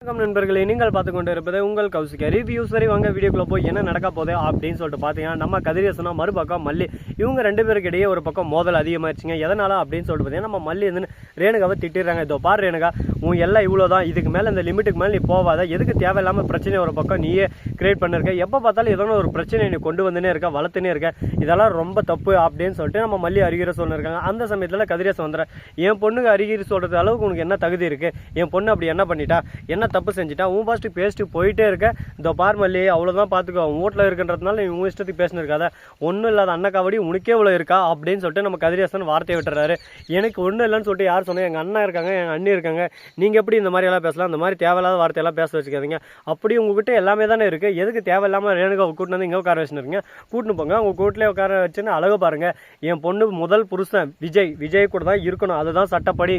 வணக்கம் நண்பர்களே, நீங்கள் பார்த்து கொண்டு இருப்பது உங்கள் கௌசிகா ரிவ்யூ. சரி வாங்க வீடியோக்குள்ள போய் என்ன நடக்க போகுது அப்படின்னு சொல்லிட்டு பார்த்தீங்கன்னா, நம்ம கதிரேசனா மறுபக்கம் மல்லி இவங்க ரெண்டு பேருக்கு இடையே ஒரு பக்கம் மோதல் அதிகமாகிடுச்சிங்க. எதனால அப்படின்னு சொல்லிட்டு பார்த்தீங்கன்னா, நம்ம மல்லி வந்து ரேணுகாவை திட்டிடுறாங்க. இதோ பாரு ரேணுகா, உன் எல்லாம் இவ்வளோதான், இதுக்கு மேலே இந்த லிமிட்டுக்கு மேலே நீ போவாத, எதுக்கு தேவையில்லாமல் பிரச்சனை ஒரு பக்கம் நீயே கிரியேட் பண்ணிருக்க, எப்போ பார்த்தாலும் ஏதோ ஒரு பிரச்சனை நீ கொண்டு வந்துனே இருக்க, வளர்த்துனே இருக்க, இதெல்லாம் ரொம்ப தப்பு அப்படின்னு சொல்லிட்டு நம்ம மல்லி அறிகுறி சொல்லிருக்காங்க. அந்த சமயத்தில் கதிரேசன் வந்துடுற, என் பொண்ணுக்கு அறிகுறி சொல்கிறது அளவுக்கு உனக்கு என்ன தகுதி இருக்குது, என் பொண்ணு அப்படி என்ன பண்ணிட்டா, என்ன தப்பு செஞ்சுட்டா, உன் ஃபஸ்ட்டு பேசிட்டு போயிட்டே இருக்க, இந்த பார்மல்லி அவ்வளோதான் பார்த்துக்கோ, உன் வீட்டில் இருக்கின்றதுனால நீ உன் இஷ்டத்துக்கு பேசினிருக்காத, ஒன்றும் இல்லாத அண்ணன் காவடி உனக்கே இவ்வளோ இருக்கா அப்படின்னு சொல்லிட்டு நம்ம கதிரேசன் வார்த்தையை விட்டுறாரு. எனக்கு ஒன்றும் இல்லைன்னு சொல்லிட்டு யார் சொன்னேன், எங்கள் அண்ணா இருக்காங்க, எங்கள் அண்ணி இருக்காங்க, நீங்கள் எப்படி இந்த மாதிரியெல்லாம் பேசலாம், இந்த மாதிரி தேவையில்லாத வார்த்தையெல்லாம் பேச வச்சுக்காதீங்க, அப்படி உங்ககிட்ட எல்லாமே தானே இருக்குது, எதுக்கு தேவையில்லாமல் ரேணுகா கூட்டினு வந்து இங்கே உட்கார வச்சுருக்கீங்க, கூட்டின்னு போங்க, உங்கள் கூட்டிலே உட்கார வச்சுன்னு அழகு பாருங்கள், என் பொண்ணு முதல் புருஷன் விஜய் கூட தான் இருக்கணும், அதுதான் சட்டப்படி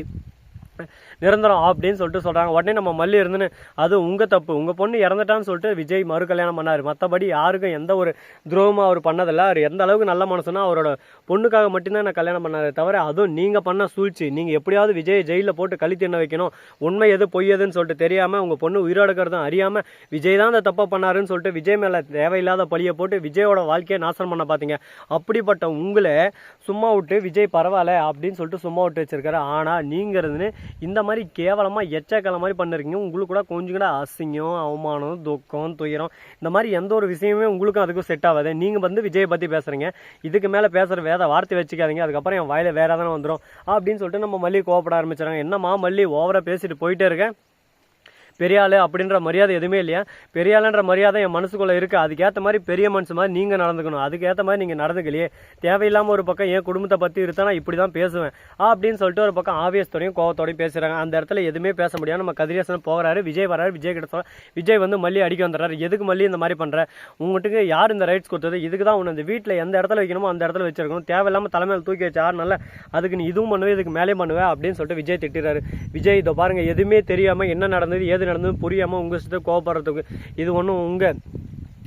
நிரந்தரம் அப்படின்னு சொல்லிட்டு சொல்கிறாங்க. உடனே நம்ம மல்லி இருந்துன்னு, அது உங்கள் தப்பு, உங்கள் பொண்ணு இறந்துட்டான்னு சொல்லிட்டு விஜய் மறு கல்யாணம் பண்ணார், மற்றபடி யாருக்கும் எந்த ஒரு துரோகமாக அவர் பண்ணதில்லை, அவர் எந்த அளவுக்கு நல்ல மனசுனா அவரோட பொண்ணுக்காக மட்டும்தான் நான் கல்யாணம் பண்ணார் தவிர, அதுவும் நீங்கள் பண்ண சூழ்ச்சி, நீங்கள் எப்படியாவது விஜய் ஜெயிலில் போட்டு கழித்து என்ன வைக்கணும், உண்மை எது பொய் எதுன்னு சொல்லிட்டு தெரியாமல் உங்கள் பொண்ணு உயிரோடுக்கிறதும் அறியாமல் விஜய் தான் அந்த தப்பை பண்ணாருன்னு சொல்லிட்டு விஜய் மேலே தேவையில்லாத பழியை போட்டு விஜயோட வாழ்க்கையை நாசனம் பண்ண பார்த்தீங்க. அப்படிப்பட்ட உங்களை சும்மா விட்டு விஜய் பரவாயில்ல அப்படின்னு சொல்லிட்டு சும்மா விட்டு வச்சிருக்காரு. ஆனால் நீங்கள் இருந்துன்னு இந்த மாதிரி கேவலமாக எச்சக்கலை மாதிரி பண்ணிருக்கீங்க. உங்களுக்கு கூட கொஞ்சம் கூட அசிங்கம், அவமானம், துக்கம், துயரம், இந்த மாதிரி எந்த ஒரு விஷயமே உங்களுக்கும் அதுக்கும் செட் ஆகாது. நீங்கள் வந்து விஜயை பற்றி பேசுகிறீங்க, இதுக்கு மேலே பேசுகிற வேற வார்த்தை வச்சுக்காதீங்க, அதுக்கப்புறம் என் வாயில வேற தானே வந்துடும் அப்படின்னு சொல்லிட்டு நம்ம மல்லி கோவப்பட ஆரம்பிச்சிடறாங்க. என்னம்மா மல்லி ஓவராக பேசிட்டு போயிட்டே இருக்கேன், பெரியாள் அப்படின்ற மரியாதை எதுவுமே இல்லையா, பெரியாளுன்ற மரியாதை என் மனசுக்குள்ளே இருக்குது, அதுக்கேற்ற மாதிரி பெரிய மனுஷன் மாதிரி நீங்கள் நடந்துக்கணும், அதுக்கேற்ற மாதிரி நீங்கள் நடந்துக்கலையே, தேவையில்லாமல் ஒரு பக்கம் என் குடும்பத்தை பற்றி இருந்தால் நான் இப்படி தான் பேசுவேன் அப்படின்னு சொல்லிட்டு ஒரு பக்கம் ஆவேசத்தோடையும் கோவத்தோடையும் பேசுகிறாங்க. அந்த இடத்துல எதுவுமே பேச முடியாது. நம்ம கதிரேசன் போகிறாரு, விஜய் வராரு, விஜய் கிட்ட சொல்ல, விஜய் வந்து மல்லி அடிக்க வந்துடுறாரு. எதுக்கு மல்லி இந்த மாதிரி பண்ணுற, உங்கள்கிட்ட யார் இந்த ரைட்ஸ் கொடுத்தது, இதுக்கு தான் உன்னை இந்த வீட்டில் எந்த இடத்துல வைக்கணுமோ அந்த இடத்துல வச்சிருக்கணும், தேவையில்லாமல் தலைமையில் தூக்கி வச்சு ஆறுனால அதுக்கு நீ இதுவும் பண்ணுவேன் இதுக்கு மேலே பண்ணுவேன் அப்படின்னு சொல்லிட்டு விஜய் திட்டுறாரு. விஜய் இதோ பாருங்கள், எதுவுமே தெரியாமல் என்ன நடந்தது ஏது நடந்தது புரியாமல் உங்கள் இஷ்டத்தை கோவப்படுறதுக்கு இது ஒன்றும் உங்கள்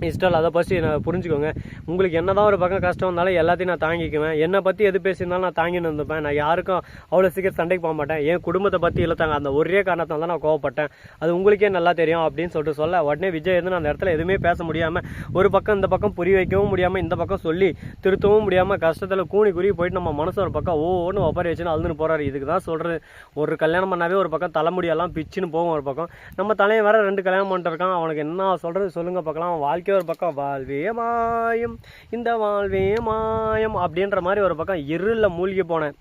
இஷ்டம், அதை பற்றி நான் புரிஞ்சுக்கோங்க. உங்களுக்கு என்ன தான் ஒரு பக்கம் கஷ்டம் வந்தாலும் எல்லாத்தையும் நான் தாங்கிக்குவேன், என்னை பற்றி எது பேசியிருந்தாலும் நான் தாங்கின்னு இருந்துப்பேன், நான் யாருக்கும் அவ்வளோ சீக்கிரம் சண்டைக்கு போக மாட்டேன், என் குடும்பத்தை பற்றி இழுத்தாங்க, அந்த ஒரே காரணத்தால் தான் நான் கோவப்பட்டேன், அது உங்களுக்கே நல்லா தெரியும் அப்படின்னு சொல்லிட்டு சொல்ல, உடனே விஜய் வந்து அந்த இடத்துல எதுவுமே பேச முடியாமல் ஒரு பக்கம் இந்த பக்கம் புரிய வைக்கவும் முடியாமல் இந்த பக்கம் சொல்லி திருத்தவும் முடியாமல் கஷ்டத்தில் கூணி குறி போயிட்டு நம்ம மனசு ஒரு பக்கம் ஒவ்வொன்று ஒப்பரி வச்சுன்னு அழுதுன்னு போகிறாரு. இதுக்கு தான் சொல்கிறது, ஒரு கல்யாணம் பண்ணாவே ஒரு பக்கம் தலைமுடியெல்லாம் பிச்சுன்னு போகும், ஒரு பக்கம் நம்ம தலையை வேற 2 கல்யாணம் பண்ணிட்டு இருக்கான், அவனுக்கு என்ன சொல்கிறது சொல்லுங்கள் பார்க்கலாம், அவன் வாழ்க்கை ஒரு பக்கம் வாழ்வே மாயம் இந்த வாழ்வே மாயம் அப்படின்ற மாதிரி ஒரு பக்கம் இருளில் மூழ்கி போனேன்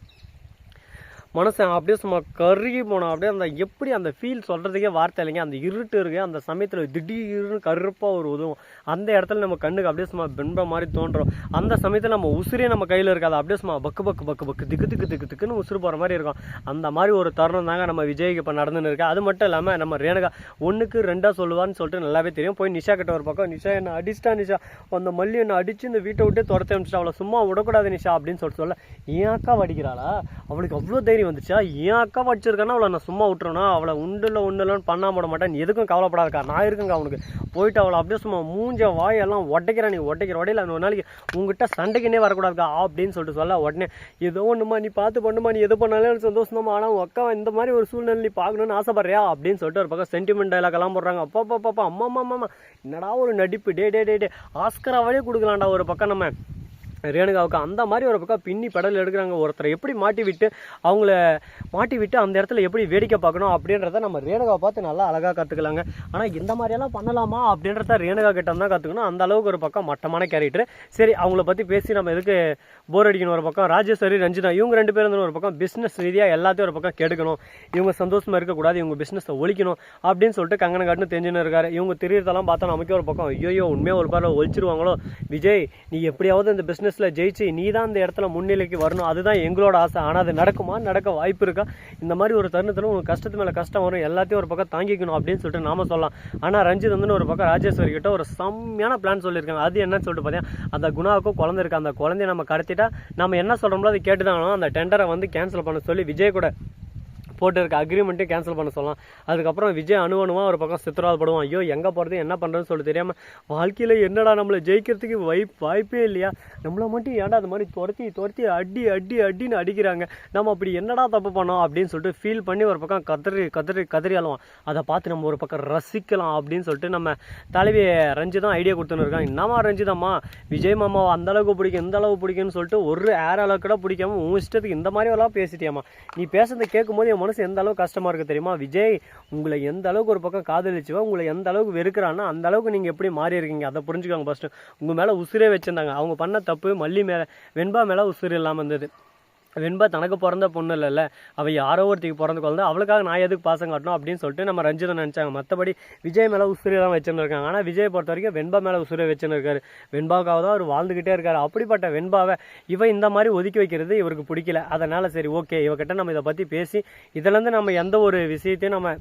மனுஷன், அப்படியே சும்மா கருகி போனோம், அப்படியே அந்த எப்படி அந்த ஃபீல் சொல்கிறதுக்கே வார்த்தை இல்லைங்க. அந்த இருட்டு இருக்கு, அந்த சமயத்தில் திடீர்னு கருப்பாக ஒரு உதவும், அந்த இடத்துல நம்ம கண்ணுக்கு அப்படியே சும்மா பெண்ப மாதிரி தோன்றும், அந்த சமயத்தில் நம்ம உசுரே நம்ம கையில் இருக்காது, அப்படியே சும்மா பக்கு பக்கு பக்கு பக்கு திக்கு திக்கு திக்கு திக்குன்னு உசுறு போகிற மாதிரி இருக்கும். அந்த மாதிரி ஒரு தருணம் தாங்க நம்ம விஜய்க்கு இப்போ நடந்துன்னு இருக்கு. அது மட்டும் இல்லாமல் நம்ம ரேணுகா 1க்கு 2 சொல்லுவான்னு சொல்லிட்டு நல்லாவே தெரியும். போய் நிஷா கிட்ட ஒரு பக்கம், நிஷா என்ன அடிச்சிட்டா, நிஷா அந்த மல்லி என்ன அடிச்சு இந்த வீட்டை விட்டே துரத்த அனுப்பிச்சிட்டா, அவளை சும்மா விடக்கூடாது நிஷா அப்படின்னு சொல்ல, ஏன் அக்கா வடிக்கிறாளா, அவளுக்கு அவ்வளோ தைரியம் வந்துச்சா, ஏன் அக்கா வச்சிருக்கானா அவளை நான் சும்மா விட்டுருனா, அவளை உண்டுலன்னு பண்ணாம போட மாட்டேன், எதுக்கும் கவலைப்படாதக்கா, நான் இருக்குங்க அவனுக்கு போயிட்டு அவளை அப்படியே சும்மா மூஞ்ச வாயெல்லாம் உடைக்கிறேன், நீ உடைக்கிற உடையில ஒரு நாளைக்கு உங்ககிட்ட சண்டைக்குன்னே வரக்கூடாதுக்கா அப்படின்னு சொல்லிட்டு சொல்ல, உடனே ஏதோ ஒன்றுமா நீ பார்த்து பண்ணுமா, நீ எது பண்ணாலும் சந்தோஷமா, ஆனால் அக்கா இந்த மாதிரி ஒரு சூழ்நிலை நீ பார்க்கணுன்னு ஆசைப்படுறியா அப்படின்னு சொல்லிட்டு ஒரு பக்கம் சென்டிமெண்ட் டைலாக் எல்லாம் போடுறாங்க. அப்பா அம்மா அம்மா என்னடா ஒரு நடிப்பு, டே ஆஸ்கர் அவார்டே கொடுக்கலாம்டா ஒரு பக்கம் நம்ம ரேணுகாவுக்கு. அந்த மாதிரி ஒரு பக்கம் பின்னி படல் எடுக்கிறாங்க. ஒருத்தரை எப்படி மாட்டி விட்டு அந்த இடத்துல எப்படி வேடிக்கை பார்க்கணும் அப்படின்றத நம்ம ரேணுகாவை பார்த்து நல்லா அழகாக கற்றுக்கலாங்க. ஆனால் இந்த மாதிரியெல்லாம் பண்ணலாமா அப்படின்றத ரேணுகா கிட்ட தான் கற்றுக்கணும். அந்த அளவுக்கு ஒரு பக்கம் மட்டமான கேரக்டர். சரி, அவங்கள பற்றி பேசி நம்ம எதுக்கு போர் அடிக்கணும். ஒரு பக்கம் ராஜேஸ்வரி, ரஞ்சிதா இவங்க 2 பேரும் ஒரு பக்கம் பிஸ்னஸ் ரீதியாக எல்லாத்தையும் ஒரு பக்கம் கெடுக்கணும், இவங்க சந்தோஷமாக இருக்கக்கூடாது, இவங்க பிஸ்னஸை ஒழிக்கணும் அப்படின்னு சொல்லிட்டு கங்கன காட்டுன்னு தெரிஞ்சுன்னு இருக்காரு. இவங்க திரியறதெல்லாம் பார்த்தா நமக்கே ஒரு பக்கம் ஐயோ உண்மையாக ஒரு பாரு ஒழிச்சிருவாங்களோ, விஜய் நீ எப்படியாவது இந்த பிஸ்னஸ் ஜெயிச்சு நீ தான் இந்த இடத்துல முன்னிலைக்கு வரணும், அதுதான் எங்களோட ஆசை. ஆனால் அது நடக்குமா, நடக்க வாய்ப்பு இருக்கா, இந்த மாதிரி ஒரு தருணத்தில் உங்களுக்கு கஷ்டத்து மேலே கஷ்டம் வரும், எல்லாத்தையும் ஒரு பக்கம் தாங்கிக்கணும் அப்படின்னு சொல்லிட்டு நாம சொல்லலாம். ஆனால் ரஞ்சித் வந்து ஒரு பக்கம் ராஜேஸ்வரி கிட்ட ஒரு செம்மையான பிளான் சொல்லியிருக்காங்க. அது என்னன்னு சொல்லிட்டு பார்த்தீங்கன்னா, அந்த குணாவுக்கும் குழந்தை இருக்கு, அந்த குழந்தைய நம்ம கடத்திட்டா நம்ம என்ன சொல்கிறோம்ல அதை கேட்டு தான் அந்த டெண்டரை வந்து கேன்சல் பண்ண சொல்லி விஜய் கூட போட்டு இருக்க அக்ரிமெண்ட்டையும் கேன்சல் பண்ண சொல்லலாம். அதுக்கப்புறம் விஜய் அணுவணுமா ஒரு பக்கம் சித்திரவதைப்படுவான். ஐயோ எங்கே போகிறது என்ன பண்ணுறதுன்னு சொல்லிட்டு தெரியாமல் வாழ்க்கையில் என்னடா நம்மளை ஜெயிக்கிறதுக்கு வாய்ப்பே இல்லையா, நம்மளை மட்டும் ஏன்டா அது மாதிரி துரத்தி அடின்னு அடிக்கிறாங்க, நம்ம அப்படி என்னடா தப்பு பண்ணோம் அப்படின்னு சொல்லிட்டு ஃபீல் பண்ணி ஒரு பக்கம் கதறி அழுவான். அதை பார்த்து நம்ம ஒரு பக்கம் ரசிக்கலாம் அப்படின்னு சொல்லிட்டு நம்ம தலைவி ரஞ்சிதம் ஐடியா கொடுத்துன்னு இருக்காங்க. என்னம்மா ரஞ்சிதம்மா, விஜய் மாமா அந்தளவுக்கு பிடிக்கும் இந்த அளவுக்கு பிடிக்கும்னு சொல்லிட்டு ஒரு ஏர் அளவுக்கு கூட பிடிக்காம உன் இஷ்டத்துக்கு இந்த மாதிரி எல்லாம் பேசிட்டியாமா, நீ பேசுறதை கேட்கும் போது என் மனசு எந்த அளவுக்கு கஷ்டமா இருக்கு தெரியுமா, விஜய் உங்களை எந்த அளவுக்கு ஒரு பக்கம் காதலிச்சுவா, உங்களை எந்த அளவுக்கு வெறுக்கிறான்னா அந்த அளவுக்கு நீங்க எப்படி மாறி இருக்கீங்க அதை புரிஞ்சுக்காங்க. ஃபர்ஸ்ட் உங்க மேல உசுரே வச்சிருந்தாங்க, அவங்க பண்ண தப்பு மல்லி மேல வெண்பா மேல உசுறு இல்லாம இருந்தது. வெண்பா தனக்கு பிறந்த பொண்ணு இல்லைல்ல, அவள் யாரோ ஒருத்திக்கு பிறந்த குழந்தை, அவளுக்காக நான் எதுக்கு பாசம் காட்டணும் அப்படின்னு சொல்லிட்டு நம்ம ரஞ்சிதம் நினச்சாங்க. மற்றபடி விஜய் மேலே உசுரை தான் வச்சுன்னு இருக்காங்க. ஆனால் விஜய் பொறுத்த வரைக்கும் வெண்பா மேலே உசுரை வச்சுன்னு இருக்காரு. வெண்பாவுக்காக தான் அவர் வாழ்ந்துக்கிட்டே இருக்காரு. அப்படிப்பட்ட வெண்பாவை இந்த மாதிரி ஒதுக்கி வைக்கிறது இவருக்கு பிடிக்கல. அதனால் சரி ஓகே, இவகிட்ட நம்ம இதை பற்றி பேசி இதிலேருந்து நம்ம எந்த ஒரு விஷயத்தையும் நம்ம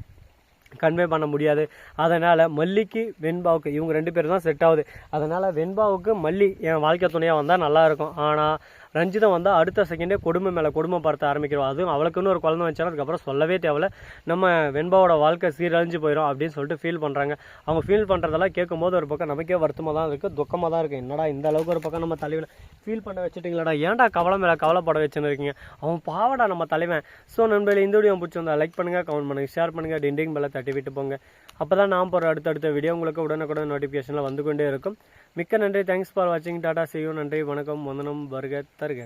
கன்வே பண்ண முடியாது. அதனால் மல்லிக்கு வெண்பாவுக்கு இவங்க 2 பேரும் தான் செட் ஆகுது. அதனால் வெண்பாவுக்கு மல்லி என் வாழ்க்கை துணையாக வந்தால் நல்லாயிருக்கும். ஆனால் ரஞ்சிதம் வந்தால் அடுத்த செகண்டே கொடுமை மேலே கொடுமை பார்த்து ஆரம்பிக்கிறோம். அதுவும் அவளுக்குன்னு ஒரு குழந்தை வச்சாலும் அதுக்கப்புறம் சொல்லவே தேவையில்ல, நம்ம வெண்பாவோட வாழ்க்கை சீரழிஞ்சு போயிடும் அப்படின்னு சொல்லிட்டு ஃபீல் பண்ணுறாங்க. அவங்க ஃபீல் பண்ணுறதெல்லாம் கேட்கும்போது ஒரு பக்கம் நமக்கே வருத்தமாக தான் இருக்குது, துக்கமாக தான் இருக்குது. என்னடா இந்த அளவுக்கு ஒரு பக்கம் நம்ம தலைவனை ஃபீல் பண்ண வச்சுட்டிங்களாடா, ஏன்டா கவலை மேலே கவலைப்பட வச்சுன்னு இருக்கீங்க, அவன் பாவடா நம்ம தலைவன். ஸோ நண்பர்களே, இந்த வீடியோ பிடிச்சிருந்தா லைக் பண்ணுங்கள், கமெண்ட் பண்ணுங்கள், ஷேர் பண்ணுங்கள், டிண்டிங் பெல்லை தட்டி விட்டு போங்க. அப்போ தான் நான் போகிற அடுத்தடுத்த வீடியோ உங்களுக்கு உடனுக்குடன் நோட்டிஃபிகேஷனில் வந்து கொண்டே இருக்கும். மிக்க நன்றி, தேங்க்ஸ் ஃபார் வாட்சிங், டாடா, see you, நன்றி, வணக்கம், வந்தனம், வருக தருக.